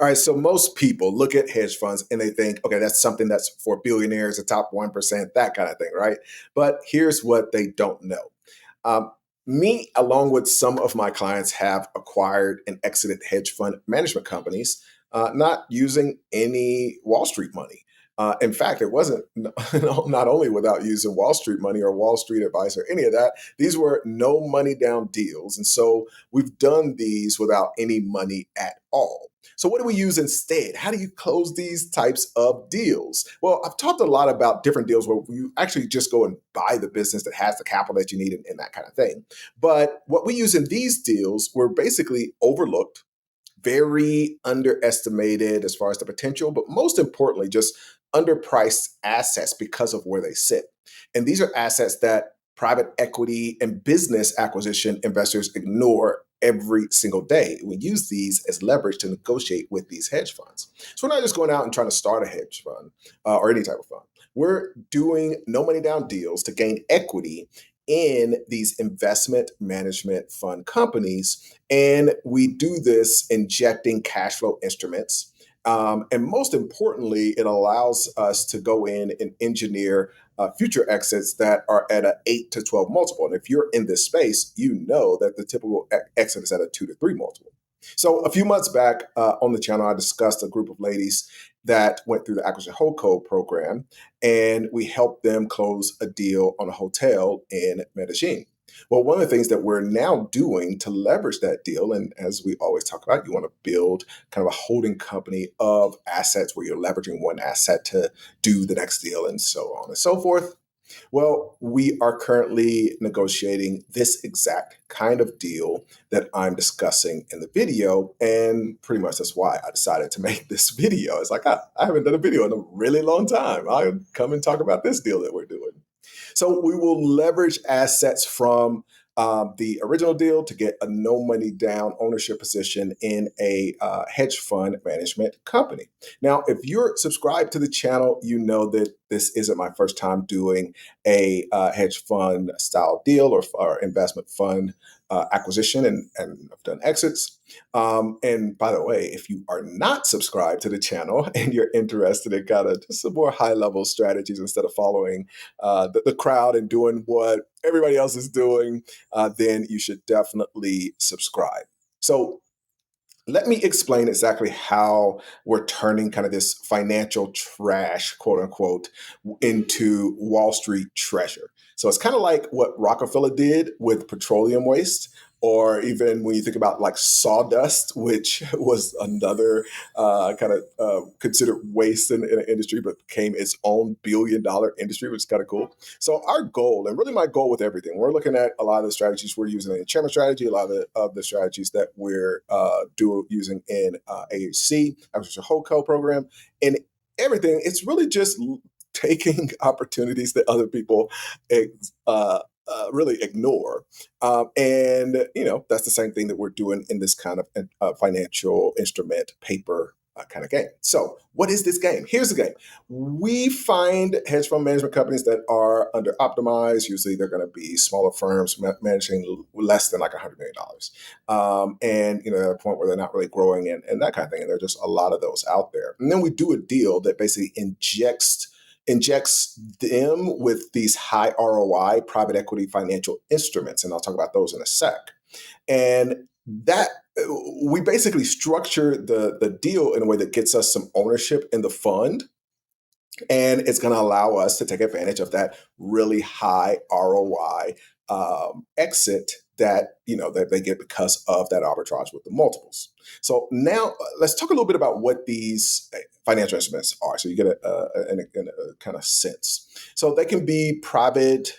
All right, so most people look at hedge funds and they think, okay, that's something that's for billionaires, the top 1%, that kind of thing, right? But here's what they don't know. Um, Me, along with some of my clients, have acquired and exited hedge fund management companies, not using any Wall Street money. In fact, it wasn't not only without using Wall Street money or Wall Street advice or any of that, these were no money down deals. And so we've done these without any money at all. So, what do we use instead? How do you close these types of deals? Well, I've talked a lot about different deals where you actually just go and buy the business that has the capital that you need and that kind of thing. But what we use in these deals were basically overlooked, very underestimated as far as the potential, but most importantly, just underpriced assets because of where they sit. And these are assets that private equity and business acquisition investors ignore every single day. We use these as leverage to negotiate with these hedge funds. So we're not just going out and trying to start a hedge fund or any type of fund. We're doing no money down deals to gain equity in these investment management fund companies. And we do this injecting cash flow instruments. And most importantly, it allows us to go in and engineer future exits that are at an 8 to 12 multiple. And if you're in this space, you know that the typical exit is at a 2 to 3 multiple. So a few months back on the channel, I discussed a group of ladies that went through the Acquisition Holdco program, and we helped them close a deal on a hotel in Medellín. Well, one of the things that we're now doing to leverage that deal, and as we always talk about, you want to build kind of a holding company of assets where you're leveraging one asset to do the next deal and so on and so forth. Well, we are currently negotiating this exact kind of deal that I'm discussing in the video. And pretty much that's why I decided to make this video. It's like, I haven't done a video in a really long time. I'll come and talk about this deal that we're doing. So we will leverage assets from the original deal to get a no money down ownership position in a hedge fund management company. Now, if you're subscribed to the channel, you know that this isn't my first time doing a hedge fund style deal or investment fund acquisition, and I've done exits. And by the way, if you are not subscribed to the channel and you're interested in kind of just some more high level strategies instead of following the crowd and doing what everybody else is doing, then you should definitely subscribe. So let me explain exactly how we're turning kind of this financial trash, quote unquote, into Wall Street treasure. So it's kind of like what Rockefeller did with petroleum waste, or even when you think about like sawdust, which was another kind of considered waste in the industry, but became its own billion-dollar industry, which is kind of cool. So our goal, and really my goal with everything, we're looking at a lot of the strategies we're using in Chapman strategy, a lot of the strategies that we're using in AHC, Acquisition Holdco program, and everything. It's really just taking opportunities that other people really ignore. And, that's the same thing that we're doing in this kind of financial instrument paper kind of game. So what is this game? Here's the game. We find hedge fund management companies that are under optimized. Usually they're going to be smaller firms managing less than like $100 million. And, at a point where they're not really growing and that kind of thing. And there are just a lot of those out there. And then we do a deal that basically injects them with these high ROI private equity financial instruments. And I'll talk about those in a sec. And that we basically structure the deal in a way that gets us some ownership in the fund. And it's going to allow us to take advantage of that really high ROI exit that that they get because of that arbitrage with the multiples. So now let's talk a little bit about what these financial instruments are, so you get a kind of sense. So they can be private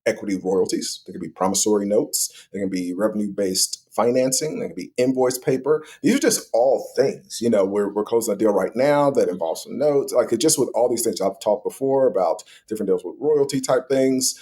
equity royalties. They can be promissory notes. They can be revenue-based financing. They can be invoice paper. These are just all things. We're closing a deal right now that involves some notes. Like just with all these things I've talked before about different deals with royalty type things.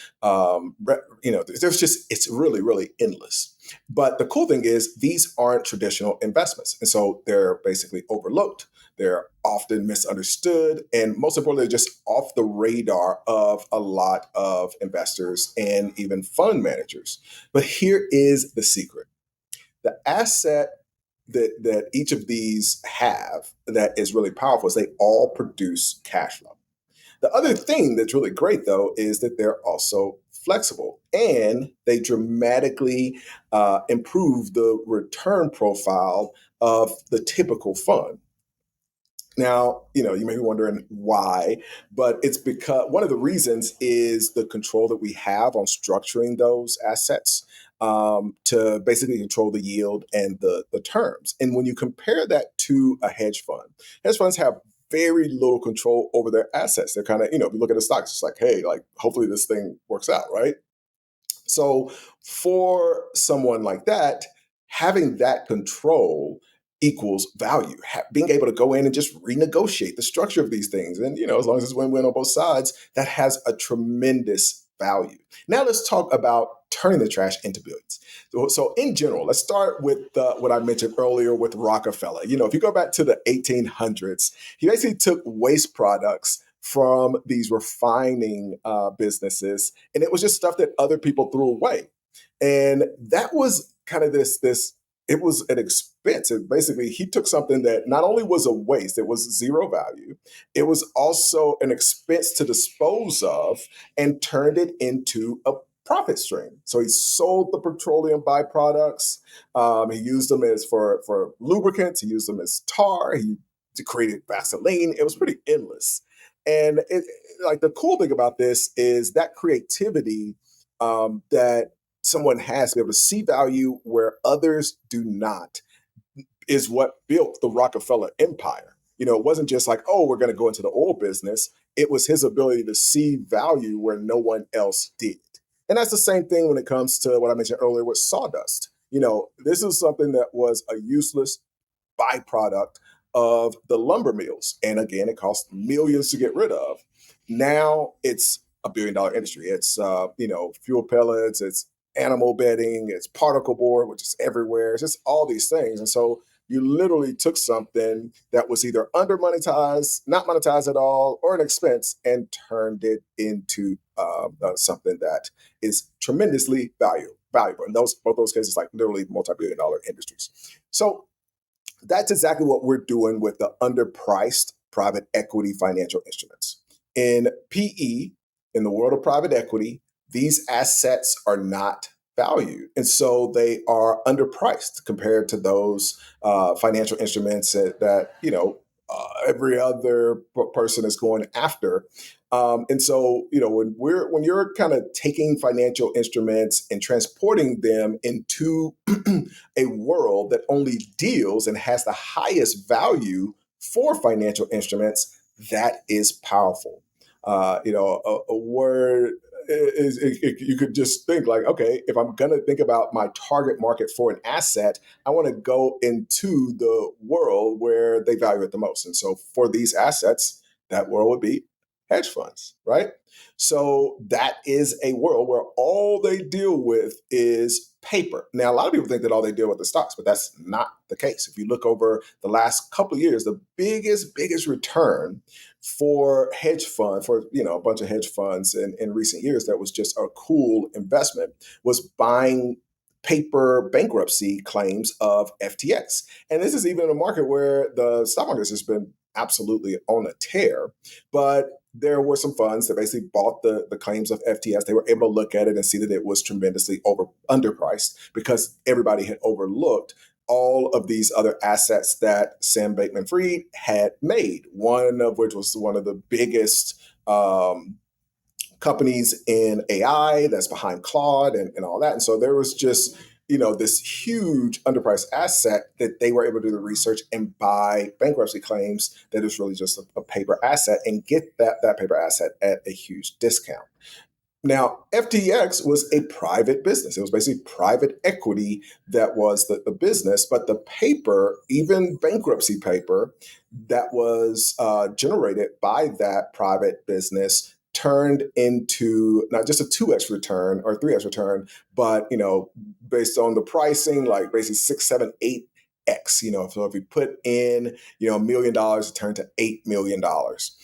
It's really, really endless. But the cool thing is these aren't traditional investments. And so they're basically overlooked. They're often misunderstood, and most importantly, just off the radar of a lot of investors and even fund managers. But here is the secret. The asset that each of these have that is really powerful is they all produce cash flow. The other thing that's really great, though, is that they're also flexible and they dramatically improve the return profile of the typical fund. Now, you may be wondering why, but it's because one of the reasons is the control that we have on structuring those assets to basically control the yield and the terms. And when you compare that to a hedge funds have very little control over their assets. They're kind of, if you look at the stocks, it's like, hey, like hopefully this thing works out, right? So for someone like that, having that control equals value. Being able to go in and just renegotiate the structure of these things, and as long as it's win-win on both sides, that has a tremendous value. Now let's talk about turning the trash into billions. So in general, let's start with what I mentioned earlier with Rockefeller. If you go back to the 1800s, he basically took waste products from these refining businesses, and it was just stuff that other people threw away. And that was kind of this it was an expense. Basically, he took something that not only was a waste, it was zero value, it was also an expense to dispose of, and turned it into a profit stream. So he sold the petroleum byproducts. He used them as for lubricants. He used them as tar. He created Vaseline. It was pretty endless. And like the cool thing about this is that creativity that someone has to be able to see value where others do not is what built the Rockefeller empire. It wasn't just like, oh, we're going to go into the oil business. It was his ability to see value where no one else did. And that's the same thing when it comes to what I mentioned earlier with sawdust. This is something that was a useless byproduct of the lumber mills. And again, it cost millions to get rid of. Now it's $1 billion industry. It's, fuel pellets, it's animal bedding, it's particle board, which is everywhere. It's just all these things. And so you literally took something that was either under monetized, not monetized at all, or an expense, and turned it into something that is tremendously valuable. And both those cases, like literally multi-billion-dollar industries. So that's exactly what we're doing with the underpriced private equity financial instruments. In PE, in the world of private equity, these assets are not valued. And so they are underpriced compared to those financial instruments every other person is going after. And so, when you're kind of taking financial instruments and transporting them into a world that only deals and has the highest value for financial instruments, that is powerful. A word you could just think like, okay, if I'm going to think about my target market for an asset, I want to go into the world where they value it the most. And so for these assets, that world would be hedge funds, right? So that is a world where all they deal with is paper. Now, a lot of people think that all they deal with is stocks, but that's not the case. If you look over the last couple of years, the biggest return for hedge fund, for a bunch of hedge funds in recent years, that was just a cool investment, was buying paper bankruptcy claims of FTX. And this is even in a market where the stock market has been absolutely on a tear. But there were some funds that basically bought the claims of FTS. They were able to look at it and see that it was tremendously underpriced because everybody had overlooked all of these other assets that Sam Bankman-Fried had made, one of which was one of the biggest companies in AI that's behind Claude and all that. And so there was just, this huge underpriced asset that they were able to do the research and buy bankruptcy claims that is really just a paper asset and get that paper asset at a huge discount. Now, FTX was a private business. It was basically private equity that was the business, but the paper, even bankruptcy paper that was generated by that private business, turned into not just a 2x return or 3x return, but based on the pricing, like basically 6, 7, 8x. So if you put in $1 million, it turned to $8 million.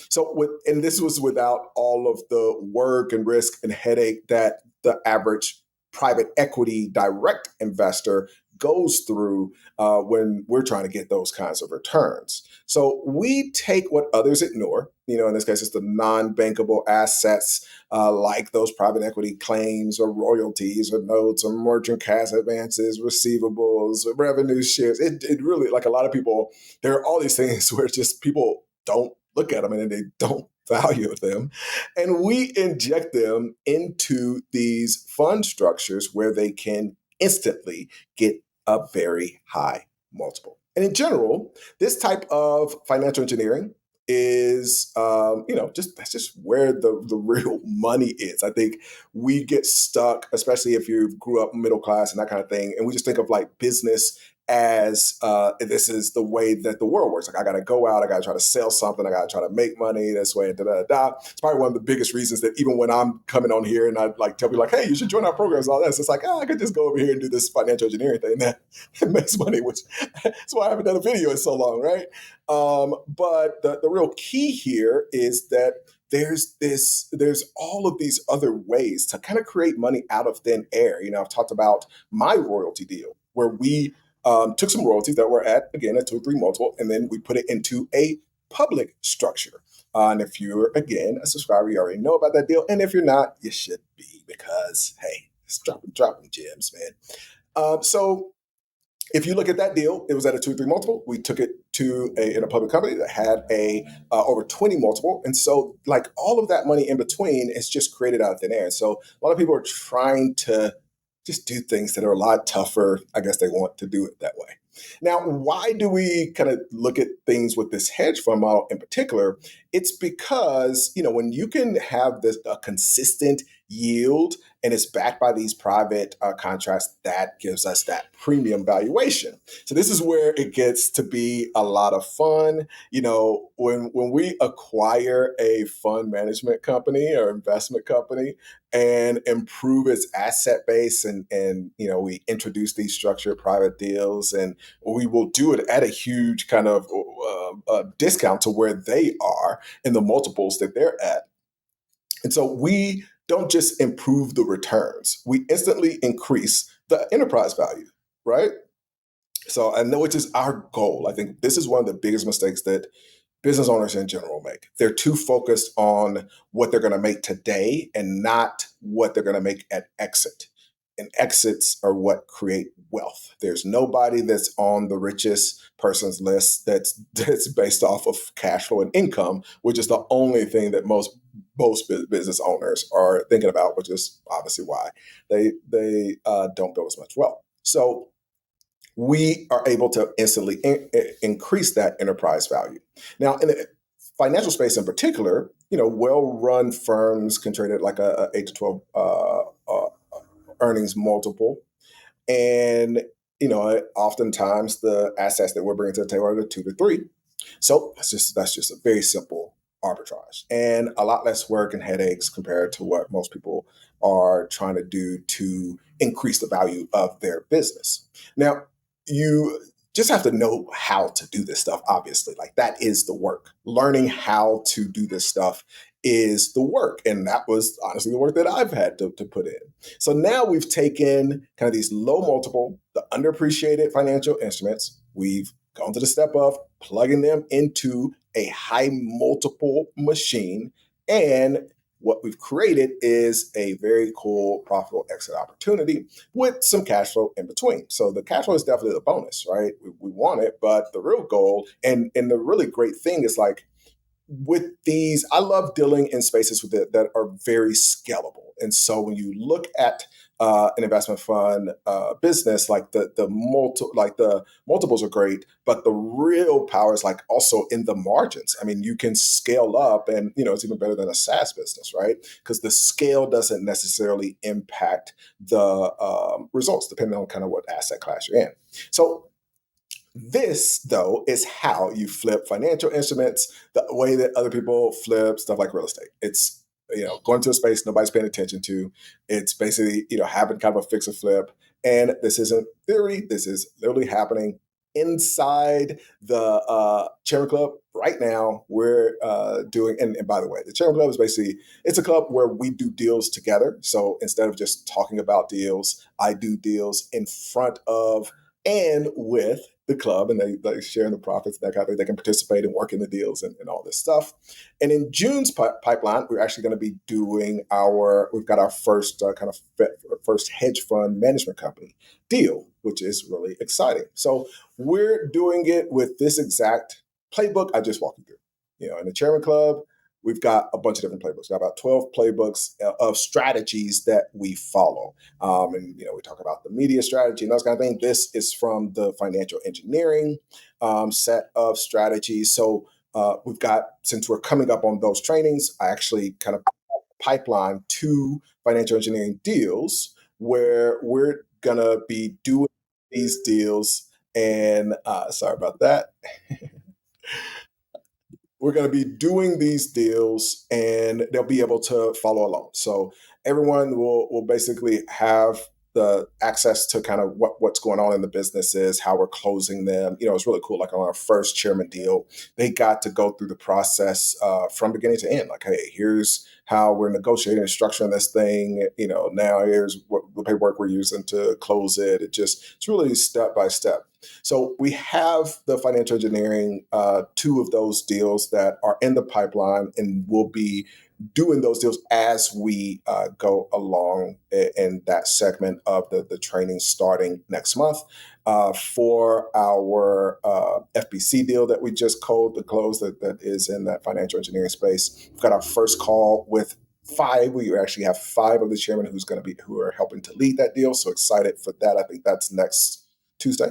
So and this was without all of the work and risk and headache that the average private equity direct investor goes through when we're trying to get those kinds of returns. So we take what others ignore. In this case, it's the non-bankable assets like those private equity claims or royalties or notes or merchant cash advances, receivables, revenue shares. It really, like a lot of people, there are all these things where just people don't look at them and they don't value them. And we inject them into these fund structures where they can instantly get a very high multiple. And in general, this type of financial engineering is, just that's just where the real money is. I think we get stuck, especially if you grew up middle class and that kind of thing, and we just think of like business as this is the way that the world works. Like I got to go out, I got to try to sell something, I got to try to make money this way, da da da. It's probably one of the biggest reasons that even when I'm coming on here and I like tell people like, hey, you should join our programs, all that. So it's like, I could just go over here and do this financial engineering thing that makes money, which that's why I haven't done a video in so long, right? But the real key here is that there's all of these other ways to kind of create money out of thin air. I've talked about my royalty deal where we took some royalties that were at, again, a 2 or 3 multiple, and then we put it into a public structure. And if you're, again, a subscriber, you already know about that deal. And if you're not, you should be because, hey, it's dropping gems, man. So if you look at that deal, it was at a 2 or 3 multiple. We took it to in a public company that had a over 20 multiple. And so like all of that money in between is just created out of thin air. And so a lot of people are trying to just do things that are a lot tougher. I guess they want to do it that way. Now, why do we kind of look at things with this hedge fund model in particular? It's because, when you can have this a consistent yield and it's backed by these private contracts, that gives us that premium valuation. So this is where it gets to be a lot of fun. When we acquire a fund management company or investment company and improve its asset base and we introduce these structured private deals, and we will do it at a huge kind of discount to where they are in the multiples that they're at. And so we don't just improve the returns, we instantly increase the enterprise value, right? So I know, which is our goal. I think this is one of the biggest mistakes that business owners in general make. They're too focused on what they're going to make today and not what they're going to make at exit. And exits are what create wealth. There's nobody that's on the richest person's list that's based off of cash flow and income, which is the only thing that most business owners are thinking about, which is obviously why they don't build as much wealth. So we are able to instantly increase that enterprise value. Now, in the financial space in particular, well-run firms can trade at like a 8 to 12 earnings multiple. And, oftentimes the assets that we're bringing to the table are the 2 to 3. So that's just a very simple arbitrage and a lot less work and headaches compared to what most people are trying to do to increase the value of their business. Now, you just have to know how to do this stuff, obviously. Like that is the work. Learning how to do this stuff is the work. And that was honestly the work that I've had to put in. So now we've taken kind of these low multiple, the underappreciated financial instruments. We've gone to the step of plugging them into a high multiple machine. And what we've created is a very cool, profitable exit opportunity with some cash flow in between. So the cash flow is definitely the bonus, right? We want it, but the real goal and the really great thing is like, with these, I love dealing in spaces with it that are very scalable. And so when you look at an investment fund business, like the multiples are great, but the real power is like also in the margins. I mean, you can scale up, and it's even better than a SaaS business, right? Because the scale doesn't necessarily impact the results, depending on kind of what asset class you're in. So this, though, is how you flip financial instruments the way that other people flip stuff like real estate. It's, going to a space nobody's paying attention to. It's basically, having kind of a fix or flip. And this isn't theory. This is literally happening inside the Chairman Club right now. We're doing, and by the way, the Chairman Club is basically, it's a club where we do deals together. So instead of just talking about deals, I do deals in front of and with the club, and they share in the profits, that kind of thing. They can participate and work in the deals and all this stuff. And in June's pipeline, we're actually going to be doing we've got our first first hedge fund management company deal, which is really exciting. So we're doing it with this exact playbook I just walked you through. In the Chairman Club, we've got a bunch of different playbooks. We've got about 12 playbooks of strategies that we follow. We talk about the media strategy and those kind of things. This is from the financial engineering set of strategies. So since we're coming up on those trainings, I actually kind of pipeline two financial engineering deals where we're going to be doing these deals. And sorry about that. We're going to be doing these deals and they'll be able to follow along. So everyone will basically have the access to kind of what's going on in the businesses, how we're closing them. It's really cool. Like on our first chairman deal, they got to go through the process from beginning to end. Like, hey, here's how we're negotiating and structuring this thing. Now here's what the paperwork we're using to close it. It's really step by step. So we have the financial engineering, two of those deals that are in the pipeline, and we'll be doing those deals as we go along in that segment of the training starting next month. For our FBC deal that we just closed that is in that financial engineering space, we've got our first call with five. We actually have five of the chairmen who are helping to lead that deal. So excited for that. I think that's next Tuesday.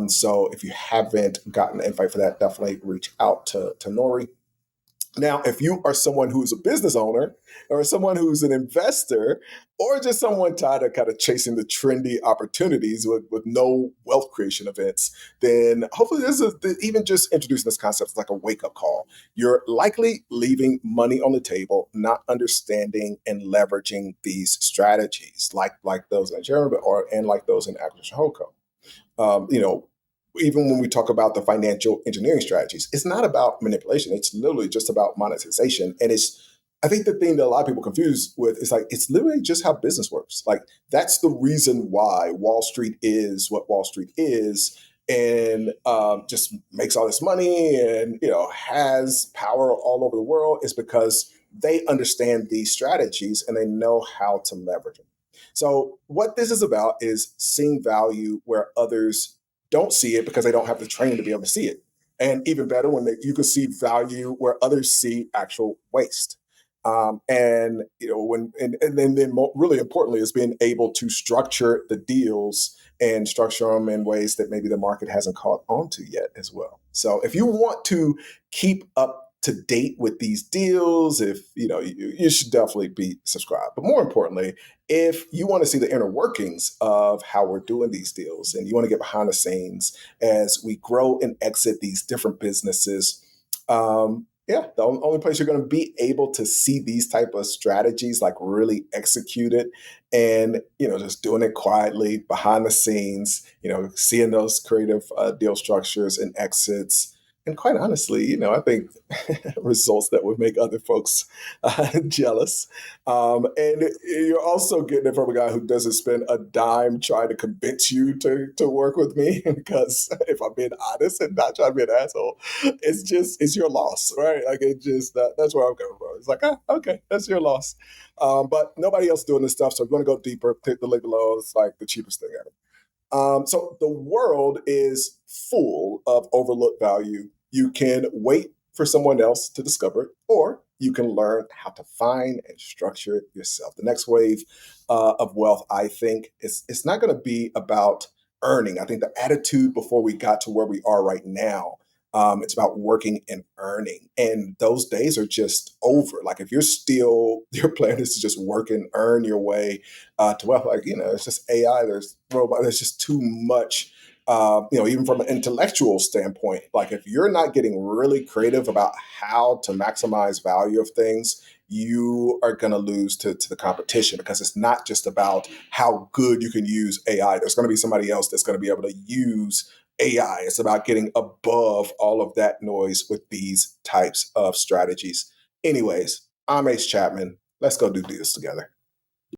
So if you haven't gotten an invite for that, definitely reach out to Nori. Now, if you are someone who's a business owner or someone who's an investor or just someone tired of kind of chasing the trendy opportunities with no wealth creation events, then hopefully even just introducing this concept is like a wake-up call. You're likely leaving money on the table, not understanding and leveraging these strategies like those in German and like those in Acquisition Holdco. Even when we talk about the financial engineering strategies, it's not about manipulation. It's literally just about monetization. And I think the thing that a lot of people confuse with is like, it's literally just how business works. Like that's the reason why Wall Street is what Wall Street is and just makes all this money and, has power all over the world is because they understand these strategies and they know how to leverage them. So what this is about is seeing value where others don't see it because they don't have the training to be able to see it. And even better, you can see value where others see actual waste. Really importantly is being able to structure the deals and structure them in ways that maybe the market hasn't caught on to yet as well. So if you want to keep up to date with these deals, if you should definitely be subscribed. But more importantly, if you want to see the inner workings of how we're doing these deals and you want to get behind the scenes as we grow and exit these different businesses, the only place you're going to be able to see these type of strategies like really executed and just doing it quietly behind the scenes, seeing those creative deal structures and exits. And quite honestly, I think results that would make other folks jealous. And you're also getting it from a guy who doesn't spend a dime trying to convince you to work with me. Because if I'm being honest and not trying to be an asshole, it's your loss, right? Like that's where I'm coming from. It's like, okay, that's your loss. But nobody else doing this stuff. So if you want to go deeper, click the link below. It's like the cheapest thing ever. So the world is full of overlooked value. You can wait for someone else to discover it, or you can learn how to find and structure it yourself. The next wave of wealth, I think, it's not going to be about earning. I think the attitude before we got to where we are right now, it's about working and earning. And those days are just over. Like if your plan is to just work and earn your way to wealth, it's just AI, there's robot, there's just too much, even from an intellectual standpoint. Like if you're not getting really creative about how to maximize value of things, you are going to lose to the competition because it's not just about how good you can use AI. There's going to be somebody else that's going to be able to use AI. It's about getting above all of that noise with these types of strategies. Anyways, I'm Ace Chapman. Let's go do this together.